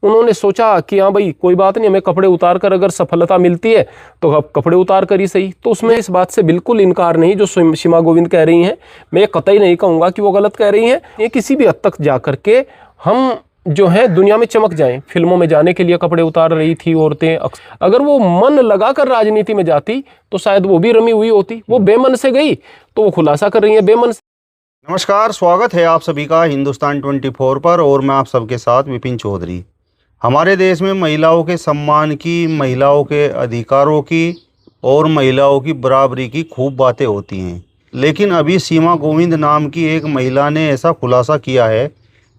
उन्होंने सोचा कि हाँ भाई कोई बात नहीं, हमें कपड़े उतार कर अगर सफलता मिलती है तो अब कपड़े उतार कर ही सही। तो उसमें इस बात से बिल्कुल इनकार नहीं जो सीमा गोविंद कह रही हैं, मैं ये कतई नहीं कहूँगा कि वो गलत कह रही हैं। ये किसी भी हद तक जा करके हम जो है दुनिया में चमक जाएं। फिल्मों में जाने के लिए कपड़े उतार रही थी औरतें। अगर वो मन लगाकर राजनीति में जाती तो शायद वो भी रमी हुई होती। वो बेमन से गई तो वो खुलासा कर रही है बेमन से। नमस्कार, स्वागत है आप सभी का हिंदुस्तान 24 पर और मैं आप सबके साथ विपिन चौधरी। हमारे देश में महिलाओं के सम्मान की, महिलाओं के अधिकारों की और महिलाओं की बराबरी की खूब बातें होती हैं, लेकिन अभी सीमा गोविंद नाम की एक महिला ने ऐसा खुलासा किया है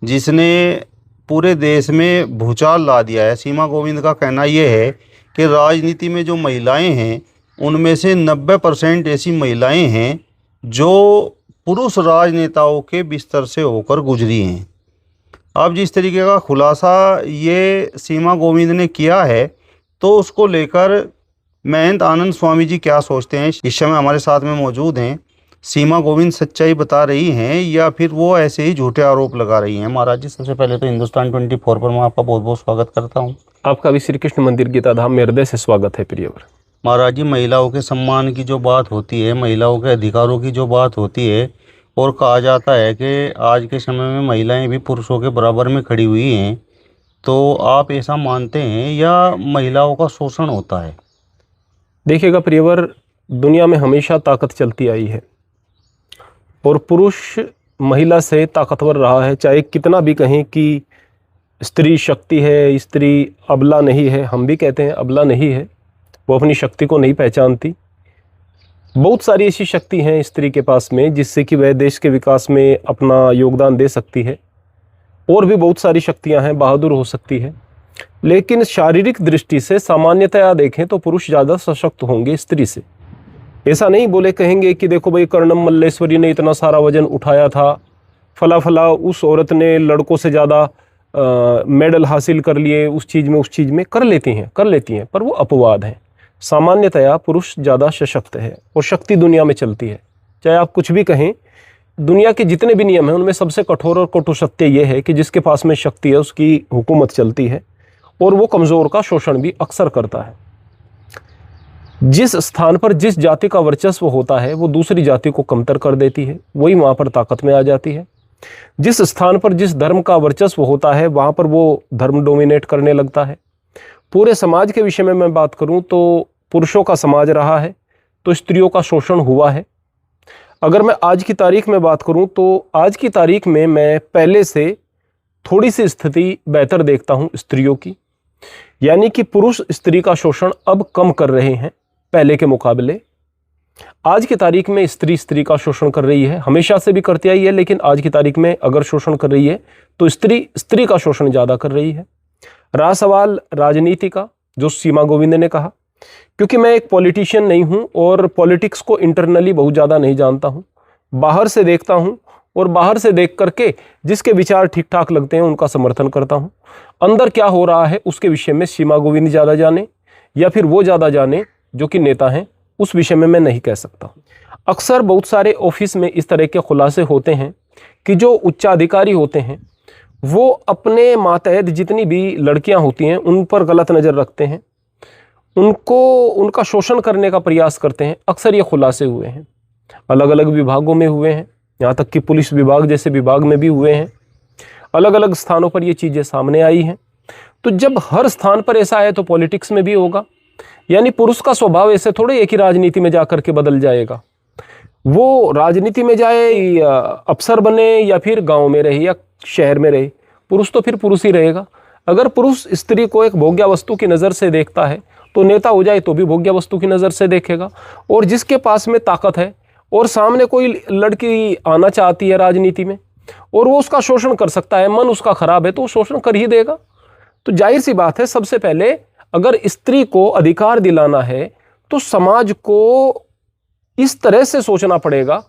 जिसने पूरे देश में भूचाल ला दिया है। सीमा गोविंद का कहना यह है कि राजनीति में जो महिलाएं हैं उनमें से 90% ऐसी महिलाएं हैं जो पुरुष राजनेताओं के बिस्तर से होकर गुजरी हैं। अब जिस तरीके का खुलासा ये सीमा गोविंद ने किया है तो उसको लेकर महंत आनंद स्वामी जी क्या सोचते हैं, इस समय हमारे साथ में मौजूद हैं। सीमा गोविंद सच्चाई बता रही हैं या फिर वो ऐसे ही झूठे आरोप लगा रही हैं? महाराज जी, सबसे पहले तो हिंदुस्तान 24 पर मैं आपका बहुत बहुत स्वागत करता हूँ। आपका भी श्री कृष्ण मंदिर गीताधाम में हृदय से स्वागत है प्रियवर। महाराज जी, महिलाओं के सम्मान की जो बात होती है, महिलाओं के अधिकारों की जो बात होती है, और कहा जाता है कि आज के समय में महिलाएं भी पुरुषों के बराबर में खड़ी हुई हैं, तो आप ऐसा मानते हैं या महिलाओं का शोषण होता है? देखिएगा प्रियवर, दुनिया में हमेशा ताकत चलती आई है और पुरुष महिला से ताकतवर रहा है। चाहे कितना भी कहें कि स्त्री शक्ति है, स्त्री अबला नहीं है, हम भी कहते हैं अबला नहीं है, वो अपनी शक्ति को नहीं पहचानती। बहुत सारी ऐसी शक्ति हैं स्त्री के पास में जिससे कि वह देश के विकास में अपना योगदान दे सकती है। और भी बहुत सारी शक्तियां हैं, बहादुर हो सकती है। लेकिन शारीरिक दृष्टि से सामान्यतया देखें तो पुरुष ज़्यादा सशक्त होंगे स्त्री से। ऐसा नहीं बोले कहेंगे कि देखो भाई कर्णम मल्लेश्वरी ने इतना सारा वजन उठाया था, फला फला उस औरत ने लड़कों से ज़्यादा मेडल हासिल कर लिए, उस चीज़ में कर लेती हैं, पर वो अपवाद है। सामान्यतया पुरुष ज़्यादा सशक्त है और शक्ति दुनिया में चलती है। चाहे आप कुछ भी कहें, दुनिया के जितने भी नियम हैं उनमें सबसे कठोर और कटु सत्य ये है कि जिसके पास में शक्ति है उसकी हुकूमत चलती है और वो कमज़ोर का शोषण भी अक्सर करता है। जिस स्थान पर जिस जाति का वर्चस्व होता है वो दूसरी जाति को कमतर कर देती है, वही वहाँ पर ताकत में आ जाती है। जिस स्थान पर जिस धर्म का वर्चस्व होता है वहाँ पर वो धर्म डोमिनेट करने लगता है। पूरे समाज के विषय में मैं बात करूँ तो पुरुषों का समाज रहा है तो स्त्रियों का शोषण हुआ है। अगर मैं आज की तारीख में बात करूँ तो आज की तारीख में मैं पहले से थोड़ी सी स्थिति बेहतर देखता हूँ स्त्रियों की, यानी कि पुरुष स्त्री का शोषण अब कम कर रहे हैं पहले के मुकाबले। आज की तारीख में स्त्री का शोषण कर रही है, हमेशा से भी करती आई है, लेकिन आज की तारीख में अगर शोषण कर रही है तो स्त्री का शोषण ज़्यादा कर रही है। रहा सवाल राजनीति का, जो सीमा गोविंद ने कहा, क्योंकि मैं एक पॉलिटिशियन नहीं हूं और पॉलिटिक्स को इंटरनली बहुत ज़्यादा नहीं जानता हूं, बाहर से देखता हूं और बाहर से देख करके जिसके विचार ठीक ठाक लगते हैं उनका समर्थन करता हूं। अंदर क्या हो रहा है उसके विषय में सीमा गोविंद ज़्यादा जाने या फिर वो ज़्यादा जाने जो कि नेता हैं, उस विषय में मैं नहीं कह सकता। अक्सर बहुत सारे ऑफिस में इस तरह के खुलासे होते हैं कि जो उच्चाधिकारी होते हैं वो अपने मातहत जितनी भी लड़कियां होती हैं उन पर गलत नज़र रखते हैं, उनका शोषण करने का प्रयास करते हैं। अक्सर ये खुलासे हुए हैं, अलग अलग विभागों में हुए हैं, यहाँ तक कि पुलिस विभाग जैसे विभाग में भी हुए हैं। अलग अलग स्थानों पर ये चीज़ें सामने आई हैं। तो जब हर स्थान पर ऐसा है तो पॉलिटिक्स में भी होगा। यानी पुरुष का स्वभाव ऐसे थोड़े एक ही राजनीति में जाकर के बदल जाएगा। वो राजनीति में जाए या अफसर बने या फिर गांव में रहे या शहर में रहे, पुरुष तो फिर पुरुष ही रहेगा। अगर पुरुष स्त्री को एक भोग्य वस्तु की नज़र से देखता है तो नेता हो जाए तो भी भोग्य वस्तु की नज़र से देखेगा। और जिसके पास में ताकत है और सामने कोई लड़की आना चाहती है राजनीति में और वो उसका शोषण कर सकता है, मन उसका खराब है तो वो शोषण कर ही देगा। तो जाहिर सी बात है, सबसे पहले अगर स्त्री को अधिकार दिलाना है तो समाज को इस तरह से सोचना पड़ेगा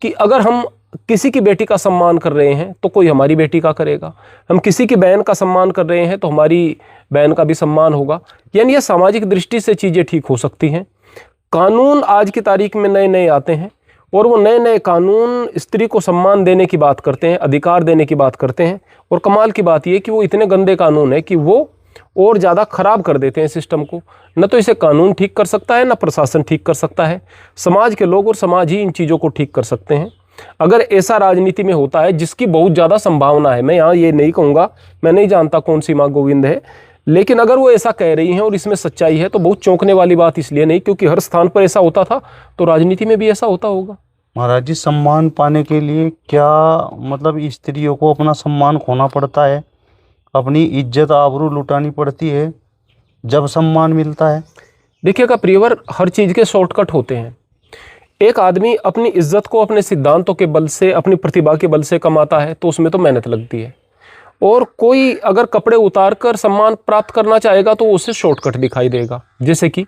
कि अगर हम किसी की बेटी का सम्मान कर रहे हैं तो कोई हमारी बेटी का करेगा, हम किसी की बहन का सम्मान कर रहे हैं तो हमारी बहन का भी सम्मान होगा। यानी ये सामाजिक दृष्टि से चीज़ें ठीक हो सकती हैं। कानून आज की तारीख में नए नए आते हैं और वो नए नए कानून स्त्री को सम्मान देने की बात करते हैं, अधिकार देने की बात करते हैं। और कमाल की बात यह कि वो इतने गंदे कानून है कि वो और ज़्यादा खराब कर देते हैं सिस्टम को। न तो इसे कानून ठीक कर सकता है, न प्रशासन ठीक कर सकता है। समाज के लोग और समाज ही इन चीज़ों को ठीक कर सकते हैं। अगर ऐसा राजनीति में होता है, जिसकी बहुत ज़्यादा संभावना है, मैं यहाँ ये नहीं कहूँगा, मैं नहीं जानता कौन सी माँ गोविंद है, लेकिन अगर वो ऐसा कह रही हैं और इसमें सच्चाई है तो बहुत चौंकने वाली बात इसलिए नहीं क्योंकि हर स्थान पर ऐसा होता था, तो राजनीति में भी ऐसा होता होगा। महाराज जी, सम्मान पाने के लिए क्या मतलब स्त्रियों को अपना सम्मान खोना पड़ता है, अपनी इज्जत आबरू लुटानी पड़ती है जब सम्मान मिलता है? देखिएगा प्रियवर, हर चीज़ के शॉर्टकट होते हैं। एक आदमी अपनी इज्जत को अपने सिद्धांतों के बल से, अपनी प्रतिभा के बल से कमाता है तो उसमें तो मेहनत लगती है। और कोई अगर कपड़े उतार कर सम्मान प्राप्त करना चाहेगा तो उसे शॉर्टकट दिखाई देगा। जैसे कि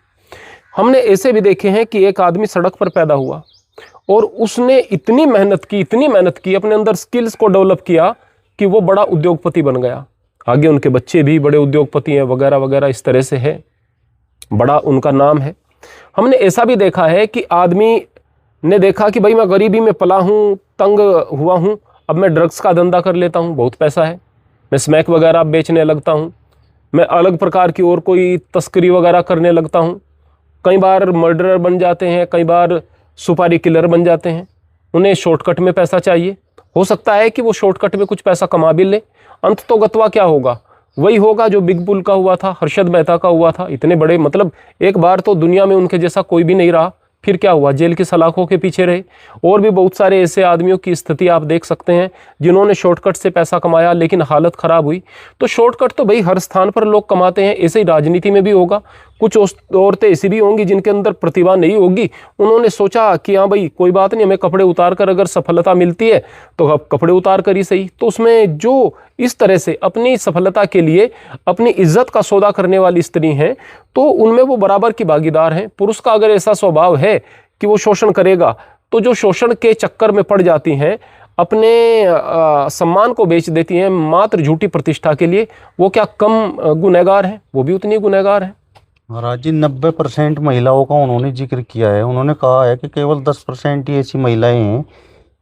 हमने ऐसे भी देखे हैं कि एक आदमी सड़क पर पैदा हुआ और उसने इतनी मेहनत की, अपने अंदर स्किल्स को डेवलप किया कि वो बड़ा उद्योगपति बन गया। आगे उनके बच्चे भी बड़े उद्योगपति हैं वगैरह वगैरह, इस तरह से है, बड़ा उनका नाम है। हमने ऐसा भी देखा है कि आदमी ने देखा कि भाई मैं गरीबी में पला हूँ, तंग हुआ हूँ, अब मैं ड्रग्स का धंधा कर लेता हूँ, बहुत पैसा है, मैं स्मैक वगैरह बेचने लगता हूँ, मैं अलग प्रकार की और कोई तस्करी वगैरह करने लगता हूँ। कई बार मर्डरर बन जाते हैं, कई बार सुपारी किलर बन जाते हैं। उन्हें शॉर्टकट में पैसा चाहिए। हो सकता है कि वो शॉर्टकट में कुछ पैसा कमा भी ले, अंत तो गतवा क्या होगा, वही होगा जो बिग बुल का हुआ था, हर्षद मेहता का हुआ था। इतने बड़े, मतलब एक बार तो दुनिया में उनके जैसा कोई भी नहीं रहा, फिर क्या हुआ, जेल की सलाखों के पीछे रहे। और भी बहुत सारे ऐसे आदमियों की स्थिति आप देख सकते हैं जिन्होंने शॉर्टकट से पैसा कमाया लेकिन हालत ख़राब हुई। तो शॉर्टकट तो भाई हर स्थान पर लोग कमाते हैं, ऐसे ही राजनीति में भी होगा। कुछ औरतें ऐसी भी होंगी जिनके अंदर प्रतिभा नहीं होगी, उन्होंने सोचा कि हाँ भाई कोई बात नहीं, हमें कपड़े उतार कर अगर सफलता मिलती है तो अब कपड़े उतार कर ही सही। तो उसमें जो इस तरह से अपनी सफलता के लिए अपनी इज्जत का सौदा करने वाली स्त्री हैं तो उनमें वो बराबर की भागीदार हैं। पुरुष का अगर ऐसा स्वभाव है कि वो शोषण करेगा, तो जो शोषण के चक्कर में पड़ जाती हैं, अपने सम्मान को बेच देती हैं मात्र झूठी प्रतिष्ठा के लिए, वो क्या कम गुनहगार हैं? वो भी उतनी गुनहगार हैं। महाराज जी, 90% महिलाओं का उन्होंने जिक्र किया है। उन्होंने कहा है कि केवल 10% ही ऐसी महिलाएं हैं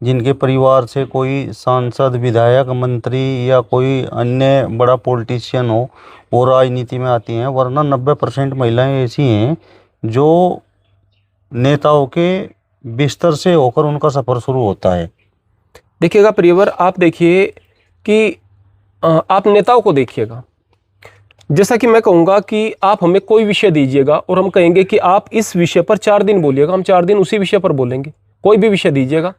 जिनके परिवार से कोई सांसद, विधायक, मंत्री या कोई अन्य बड़ा पॉलिटिशियन हो वो राजनीति में आती हैं, वरना 90% महिलाएं ऐसी हैं जो नेताओं के बिस्तर से होकर उनका सफ़र शुरू होता है। देखिएगा प्रियवर, आप देखिए कि आप नेताओं को देखिएगा। जैसा कि मैं कहूँगा कि आप हमें कोई विषय दीजिएगा और हम कहेंगे कि आप इस विषय पर 4 दिन बोलिएगा, हम 4 दिन उसी विषय पर बोलेंगे। कोई भी विषय दीजिएगा,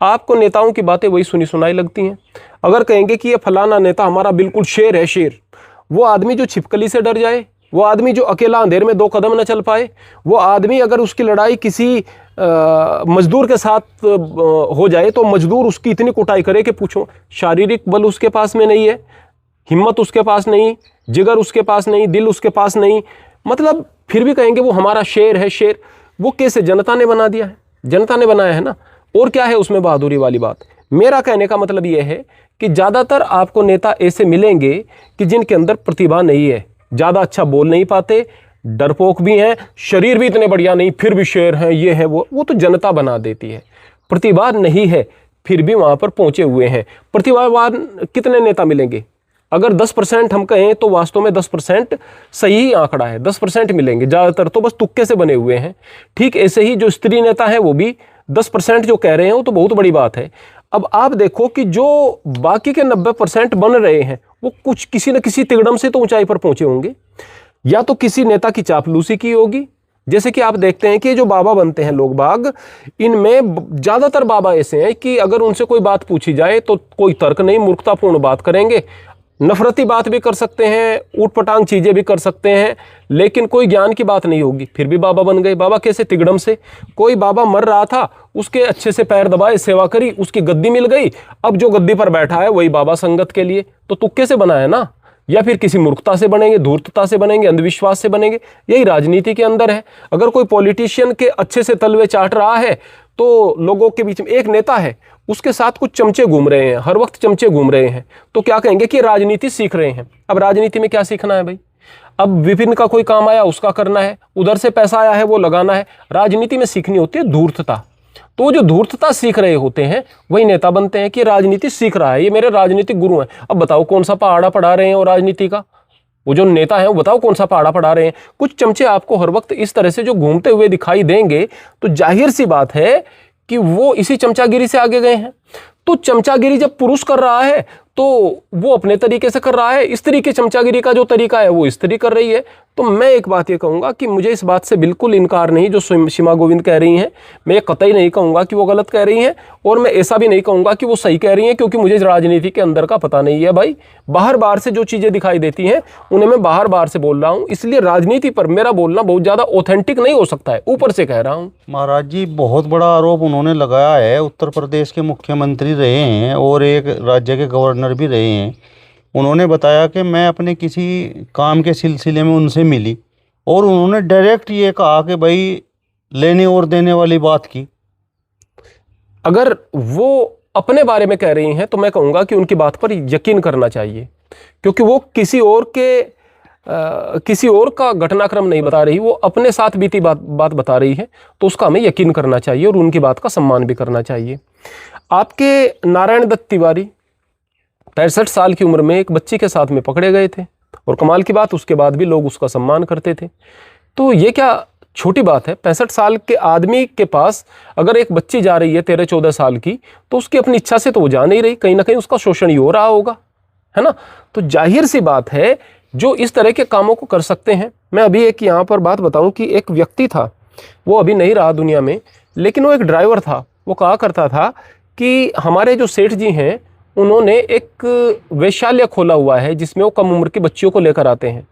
आपको नेताओं की बातें वही सुनी सुनाई लगती हैं। अगर कहेंगे कि ये फलाना नेता हमारा बिल्कुल शेर है, शेर, वो आदमी जो छिपकली से डर जाए, वो आदमी जो अकेला अंधेर में 2 कदम न चल पाए, वो आदमी अगर उसकी लड़ाई किसी मजदूर के साथ हो जाए तो मजदूर उसकी इतनी कुटाई करे कि पूछो। शारीरिक बल उसके पास में नहीं है, हिम्मत उसके पास नहीं, जिगर उसके पास नहीं, दिल उसके पास नहीं, मतलब फिर भी कहेंगे वो हमारा शेर है, शेर। वो कैसे? जनता ने बना दिया है, जनता ने बनाया है ना। और क्या है उसमें बहादुरी वाली बात? मेरा कहने का मतलब यह है कि ज़्यादातर आपको नेता ऐसे मिलेंगे कि जिनके अंदर प्रतिभा नहीं है, ज़्यादा अच्छा बोल नहीं पाते, डरपोक भी हैं, शरीर भी इतने बढ़िया नहीं, फिर भी शेर हैं, ये है वो तो जनता बना देती है। प्रतिभा नहीं है फिर भी वहाँ पर पहुँचे हुए हैं। प्रतिभावान कितने नेता मिलेंगे? अगर 10% हम कहें तो वास्तव में 10% सही आंकड़ा है, 10% मिलेंगे, ज़्यादातर तो बस तुक्के से बने हुए हैं। ठीक ऐसे ही जो स्त्री नेता हैं वो भी 10% जो कह रहे हैं वो तो बहुत बड़ी बात है। अब आप देखो कि जो बाकी के 90% बन रहे हैं वो कुछ किसी न किसी तिगड़म से तो ऊंचाई पर पहुंचे होंगे, या तो किसी नेता की चापलूसी की होगी। जैसे कि आप देखते हैं कि जो बाबा बनते हैं लोग बाग, इनमें ज़्यादातर बाबा ऐसे हैं कि अगर उनसे कोई बात पूछी जाए तो कोई तर्क नहीं, मूर्खतापूर्ण बात करेंगे, नफरती बात भी कर सकते हैं, ऊटपटांग चीज़ें भी कर सकते हैं, लेकिन कोई ज्ञान की बात नहीं होगी, फिर भी बाबा बन गए। बाबा कैसे? तिगड़म से। कोई बाबा मर रहा था, उसके अच्छे से पैर दबाए, सेवा करी, उसकी गद्दी मिल गई, अब जो गद्दी पर बैठा है वही बाबा संगत के लिए। तो तुक्के से बना है ना, या फिर किसी मूर्खता से बनेंगे, धूर्तता से बनेंगे, अंधविश्वास से बनेंगे। यही राजनीति के अंदर है। अगर कोई पॉलिटिशियन के अच्छे से तलवे चाट रहा है तो लोगों के बीच में एक नेता है, उसके साथ कुछ चमचे घूम रहे हैं, हर वक्त चमचे घूम रहे हैं, तो क्या कहेंगे कि राजनीति सीख रहे हैं। अब राजनीति में क्या सीखना है भाई? अब विपिन का कोई काम आया उसका करना है, उधर से पैसा आया है वो लगाना है। राजनीति में सीखनी होती है धूर्तता। तो वो जो धूर्तता सीख रहे होते हैं वही नेता बनते हैं कि राजनीति सीख रहा है, ये मेरे राजनीतिक गुरु हैं। अब बताओ कौन सा पहाड़ा पढ़ा रहे हैं वो राजनीति का, वो जो नेता है वो बताओ कौन सा पहाड़ा पढ़ा रहे हैं। कुछ चमचे आपको हर वक्त इस तरह से जो घूमते हुए दिखाई देंगे तो जाहिर सी बात है कि वो इसी चमचागिरी से आगे गए हैं। तो चमचागिरी जब पुरुष कर रहा है तो वो अपने तरीके से कर रहा है, स्त्री की चमचागिरी का जो तरीका है वो स्त्री कर रही है। तो मैं एक बात ये कहूँगा कि मुझे इस बात से बिल्कुल इनकार नहीं जो सीमा गोविंद कह रही हैं, मैं ये कतई नहीं कहूँगा कि वो गलत कह रही हैं और मैं ऐसा भी नहीं कहूँगा कि वो सही कह रही हैं, क्योंकि मुझे राजनीति के अंदर का पता नहीं है भाई। बाहर से जो चीज़ें दिखाई देती हैं उन्हें मैं बाहर से बोल रहा हूँ, इसलिए राजनीति पर मेरा बोलना बहुत ज़्यादा ऑथेंटिक नहीं हो सकता है, ऊपर से कह रहा हूँ। महाराज जी, बहुत बड़ा आरोप उन्होंने लगाया है। उत्तर प्रदेश के मुख्यमंत्री रहे हैं और एक राज्य के गवर्नर भी रहे हैं। उन्होंने बताया कि मैं अपने किसी काम के सिलसिले में उनसे मिली और उन्होंने डायरेक्ट ये कहा कि भाई लेने और देने वाली बात की। अगर वो अपने बारे में कह रही हैं तो मैं कहूँगा कि उनकी बात पर यकीन करना चाहिए, क्योंकि वो किसी और का घटनाक्रम नहीं बता रही, वो अपने साथ बीती बात बता रही है, तो उसका हमें यकीन करना चाहिए और उनकी बात का सम्मान भी करना चाहिए। आपके नारायण दत्त तिवारी 65 साल की उम्र में एक बच्ची के साथ में पकड़े गए थे और कमाल की बात उसके बाद भी लोग उसका सम्मान करते थे। तो ये क्या छोटी बात है? 65 साल के आदमी के पास अगर एक बच्ची जा रही है 13-14 साल की, तो उसकी अपनी इच्छा से तो वो जा नहीं रही, कहीं ना कहीं उसका शोषण ही हो रहा होगा, है ना। तो जाहिर सी बात है जो इस तरह के कामों को कर सकते हैं। मैं अभी एक यहाँ पर बात बताऊं कि एक व्यक्ति था, वो अभी नहीं रहा दुनिया में, लेकिन वो एक ड्राइवर था। वो कहा करता था कि हमारे जो सेठ जी हैं उन्होंने एक वेश्यालय खोला हुआ है जिसमें वो कम उम्र की बच्चियों को लेकर आते हैं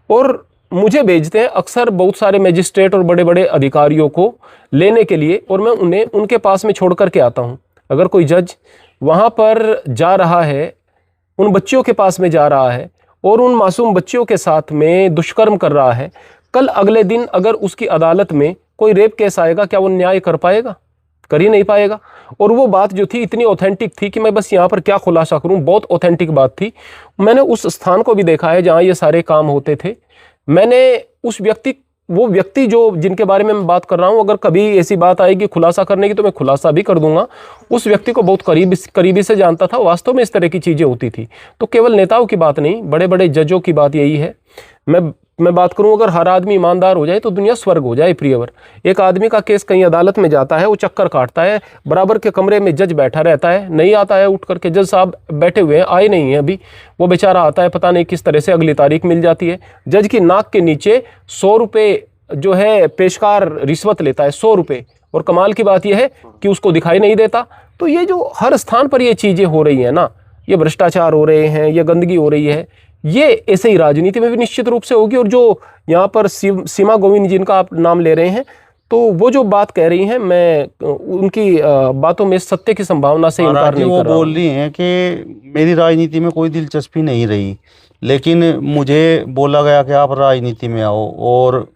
और मुझे भेजते हैं अक्सर बहुत सारे मजिस्ट्रेट और बड़े बड़े अधिकारियों को लेने के लिए, और मैं उन्हें उनके पास में छोड़ करके आता हूँ। अगर कोई जज वहाँ पर जा रहा है, उन बच्चियों के पास में जा रहा है और उन मासूम बच्चियों के साथ में दुष्कर्म कर रहा है, कल अगले दिन अगर उसकी अदालत में कोई रेप केस आएगा, क्या वो न्याय कर पाएगा? कर ही नहीं पाएगा। और वो बात जो थी इतनी ऑथेंटिक थी कि मैं बस यहाँ पर क्या खुलासा करूँ, बहुत ऑथेंटिक बात थी। मैंने उस स्थान को भी देखा है जहाँ ये सारे काम होते थे। मैंने वो व्यक्ति जो जिनके बारे में मैं बात कर रहा हूँ, अगर कभी ऐसी बात आएगी खुलासा करने की तो मैं खुलासा भी कर दूंगा। उस व्यक्ति को बहुत करीबी से जानता था, वास्तव में इस तरह की चीज़ें होती थी। तो केवल नेताओं की बात नहीं, बड़े बड़े जजों की बात यही है। मैं बात करूं, अगर हर आदमी ईमानदार हो जाए तो दुनिया स्वर्ग हो जाए प्रियवर। एक आदमी का केस कहीं अदालत में जाता है, वो चक्कर काटता है, बराबर के कमरे में जज बैठा रहता है, नहीं आता है उठ करके, जज साहब बैठे हुए हैं, आए नहीं हैं अभी, वो बेचारा आता है, पता नहीं किस तरह से अगली तारीख मिल जाती है। जज की नाक के नीचे 100 रुपये जो है पेशकार रिश्वत लेता है, 100 रुपये, और कमाल की बात यह है कि उसको दिखाई नहीं देता। तो ये जो हर स्थान पर ये चीज़ें हो रही हैं ना, ये भ्रष्टाचार हो रहे हैं, ये गंदगी हो रही है, ये ऐसे ही राजनीति में भी निश्चित रूप से होगी। और जो यहाँ पर सीमा गोविंद जिनका आप नाम ले रहे हैं, तो वो जो बात कह रही हैं, मैं उनकी बातों में सत्य की संभावना से इनकार नहीं कर रहा। वो बोल रही हैं कि मेरी राजनीति में कोई दिलचस्पी नहीं रही, लेकिन मुझे बोला गया कि आप राजनीति में आओ, और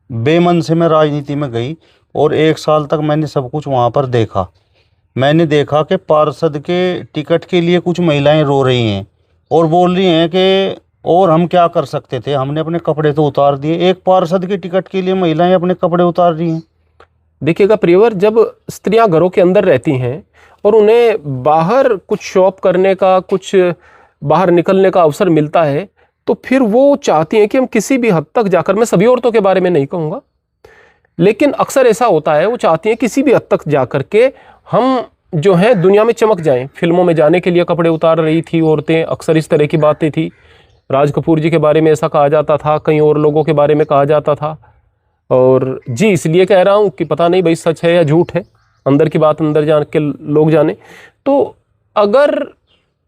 बेमन से मैं राजनीति में गई और 1 साल तक मैंने सब कुछ वहाँ पर देखा। मैंने देखा कि पार्षद के टिकट के लिए कुछ महिलाएं रो रही हैं और बोल रही हैं कि और हम क्या कर सकते थे, हमने अपने कपड़े तो उतार दिए। एक पार्षद के टिकट के लिए महिलाएं अपने कपड़े उतार रही हैं। देखिएगा प्रियवर, जब स्त्रियां घरों के अंदर रहती हैं और उन्हें बाहर कुछ शॉप करने का, कुछ बाहर निकलने का अवसर मिलता है, तो फिर वो चाहती हैं कि हम किसी भी हद तक जाकर, मैं सभी औरतों के बारे में नहीं कहूँगा, लेकिन अक्सर ऐसा होता है, वो चाहती हैं किसी भी हद तक जाकर के हम जो है दुनिया में चमक जाएं। फिल्मों में जाने के लिए कपड़े उतार रही थी औरतें, अक्सर इस तरह की बातें थी। राज कपूर जी के बारे में ऐसा कहा जाता था, कई और लोगों के बारे में कहा जाता था। और जी इसलिए कह रहा हूँ कि पता नहीं भाई सच है या झूठ है, अंदर की बात अंदर जान के लोग जाने। तो अगर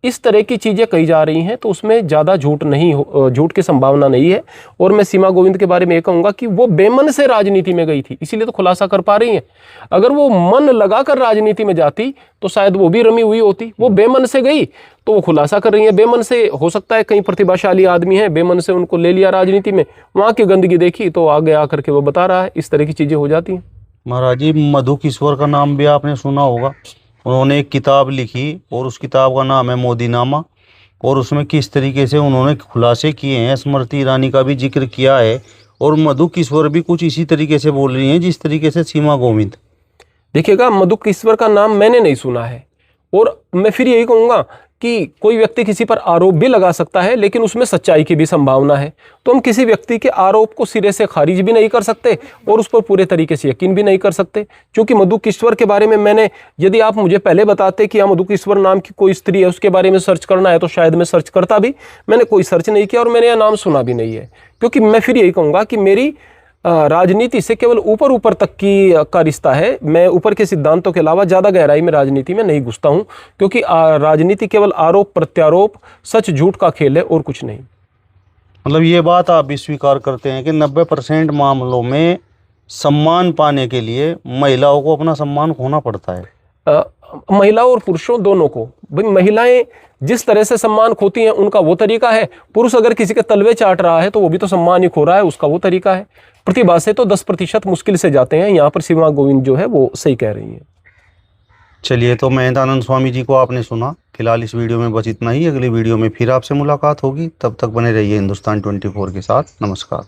इस तरह की चीज़ें कही जा रही हैं तो उसमें ज़्यादा झूठ की संभावना नहीं है। और मैं सीमा गोविंद के बारे में ये कहूँगा कि वो बेमन से राजनीति में गई थी, इसीलिए तो खुलासा कर पा रही हैं। अगर वो मन लगाकर राजनीति में जाती तो शायद वो भी रमी हुई होती। वो बेमन से गई तो वो खुलासा कर रही है। बेमन से हो सकता है कई प्रतिभाशाली आदमी हैं, बेमन से उनको ले लिया राजनीति में, वहाँ की गंदगी देखी तो आगे आकर के वो बता रहा है। इस तरह की चीज़ें हो जाती हैं। महाराज जी, मधु किशोर का नाम भी आपने सुना होगा। उन्होंने एक किताब लिखी और उस किताब का नाम है मोदीनामा, और उसमें किस तरीके से उन्होंने खुलासे किए हैं, स्मृति ईरानी का भी जिक्र किया है, और मधु किशोर भी कुछ इसी तरीके से बोल रही हैं जिस तरीके से सीमा गोविंद। देखिएगा, मधुकेश्वर का नाम मैंने नहीं सुना है, और मैं फिर यही कहूँगा कि कोई व्यक्ति किसी पर आरोप भी लगा सकता है, लेकिन उसमें सच्चाई की भी संभावना है। तो हम किसी व्यक्ति के आरोप को सिरे से खारिज भी नहीं कर सकते और उस पर पूरे तरीके से यकीन भी नहीं कर सकते, क्योंकि मधुकेश्वर के बारे में मैंने, यदि आप मुझे पहले बताते कि यहाँ मधुकेश्वर नाम की कोई स्त्री है, उसके बारे में सर्च करना है, तो शायद मैं सर्च करता भी। मैंने कोई सर्च नहीं किया और मैंने यह नाम सुना भी नहीं है, क्योंकि मैं फिर यही कहूँगा कि मेरी राजनीति से केवल ऊपर ऊपर तक की का रिश्ता है। मैं ऊपर के सिद्धांतों के अलावा ज़्यादा गहराई में राजनीति में नहीं घुसता हूँ, क्योंकि राजनीति केवल आरोप प्रत्यारोप, सच झूठ का खेल है और कुछ नहीं। मतलब ये बात आप भी स्वीकार करते हैं कि 90% मामलों में सम्मान पाने के लिए महिलाओं को अपना सम्मान खोना पड़ता है। महिलाओं और पुरुषों दोनों को। भाई, महिलाएं जिस तरह से सम्मान खोती हैं उनका वो तरीका है, पुरुष अगर किसी के तलवे चाट रहा है तो वो भी तो सम्मान ही खो रहा है, उसका वो तरीका है। प्रतिभा से तो 10% मुश्किल से जाते हैं। यहाँ पर सीमा गोविंद जो है वो सही कह रही हैं। चलिए, तो महेंद्रानंद स्वामी जी को आपने सुना। फिलहाल इस वीडियो में बस इतना ही। अगली वीडियो में फिर आपसे मुलाकात होगी। तब तक बने रहिए हिंदुस्तान 24 के साथ। नमस्कार।